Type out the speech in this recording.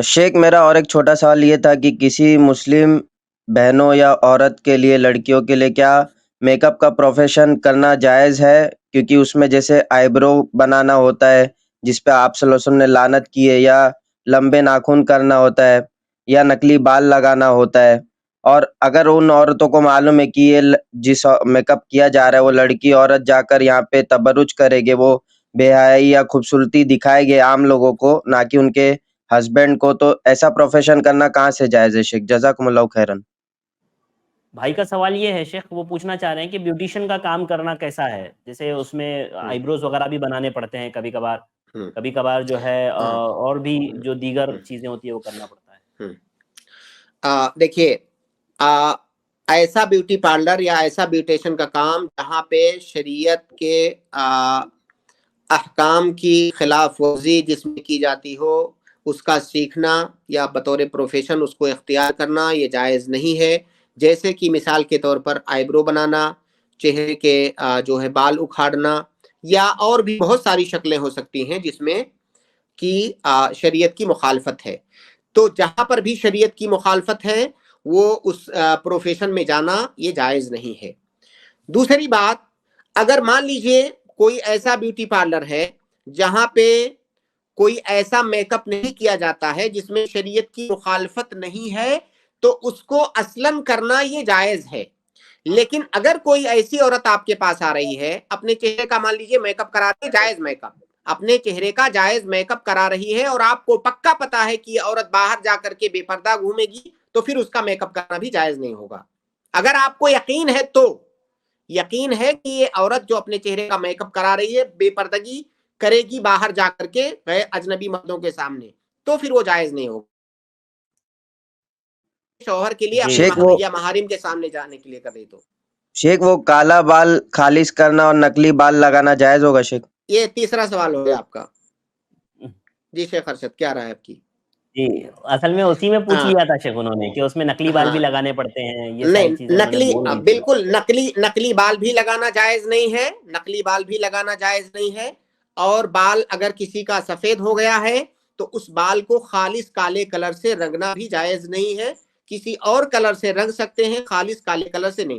شیخ میرا اور ایک چھوٹا سوال یہ تھا کہ کسی مسلم بہنوں یا عورت کے لیے لڑکیوں کے لیے کیا میک اپ کا پروفیشن کرنا جائز ہے؟ کیونکہ اس میں جیسے آئی برو بنانا ہوتا ہے جس پہ آپ صلی اللہ علیہ وسلم نے لعنت کی ہے، یا لمبے ناخن کرنا ہوتا ہے، یا نقلی بال لگانا ہوتا ہے۔ اور اگر ان عورتوں کو معلوم ہے کہ جس میک اپ کیا جا رہا ہے وہ لڑکی عورت جا کر یہاں پہ تبرج کرے گے، وہ بے حیائی یا خوبصورتی دکھائے گے عام لوگوں کو، نہ کہ ان کے ہسبینڈ کو، تو ایسا پروفیشن کرنا کہاں سے جائز ہے شیخ؟ جزاکم اللہ خیرن۔ بھائی کا سوال یہ ہے شیخ، وہ پوچھنا چاہ رہے ہیں کہ بیوٹیشین کا کام کرنا کیسا ہے؟ جیسے اس میں آئی بروز وغیرہ بھی بنانے پڑتے ہیں کبھی کبھار جو ہے اور بھی جو دیگر چیزیں ہوتی ہے وہ کرنا پڑتا ہے۔ دیکھیے، ایسا بیوٹی پارلر یا ایسا بیوٹیشن کا کام جہاں پہ شریعت کے احکام کی خلاف ورزی جس میں کی جاتی ہو، اس کا سیکھنا یا بطور پروفیشن اس کو اختیار کرنا یہ جائز نہیں ہے۔ جیسے کہ مثال کے طور پر آئی برو بنانا، چہرے کے جو ہے بال اکھاڑنا، یا اور بھی بہت ساری شکلیں ہو سکتی ہیں جس میں کی شریعت کی مخالفت ہے۔ تو جہاں پر بھی شریعت کی مخالفت ہے وہ اس پروفیشن میں جانا یہ جائز نہیں ہے۔ دوسری بات، اگر مان لیجئے کوئی ایسا بیوٹی پارلر ہے جہاں پہ کوئی ایسا میک اپ نہیں کیا جاتا ہے جس میں شریعت کی مخالفت نہیں ہے، تو اس کو اصلاً کرنا یہ جائز ہے۔ لیکن اگر کوئی ایسی عورت آپ کے پاس آ رہی ہے، اپنے چہرے کا مان لیجئے میک اپ کرا رہی ہے، جائز میک اپ، اپنے چہرے کا جائز میک اپ کرا رہی ہے، اور آپ کو پکا پتا ہے کہ یہ عورت باہر جا کر کے بے پردہ گھومے گی، تو پھر اس کا میک اپ کرنا بھی جائز نہیں ہوگا۔ اگر آپ کو یقین ہے تو، یقین ہے کہ یہ عورت جو اپنے چہرے کا میک اپ کرا رہی ہے بے پردگی کرے گی باہر جا کر کے غیر اجنبی مردوں کے سامنے، تو پھر وہ جائز نہیں ہوگا۔ شوہر کے لیے شیخ اپنے وہ یا محارم کے سامنے جانے کے لیے کرے تو شیخ وہ کالا بال خالص کرنا اور نقلی بال لگانا جائز ہوگا شیخ؟ یہ تیسرا سوال ہو گیا آپ کا۔ جی شیخ ارشد، کیا رہا ہے آپ کی؟ جی اصل میں اسی میں پوچھ لیا تھا شیخ انہوں نے کہ اس میں نقلی بال بھی لگانے پڑتے ہیں، یہ ساری نہیں، چیزیں انہوں نے بول دی تھی۔ بالکل نقلی بال بھی لگانا جائز نہیں ہے، نقلی بال بھی لگانا جائز نہیں ہے۔ اور بال اگر کسی کا سفید ہو گیا ہے تو اس بال کو خالص کالے کلر سے رنگنا بھی جائز نہیں ہے۔ کسی اور کلر سے رنگ سکتے ہیں، خالص کالے کلر سے نہیں۔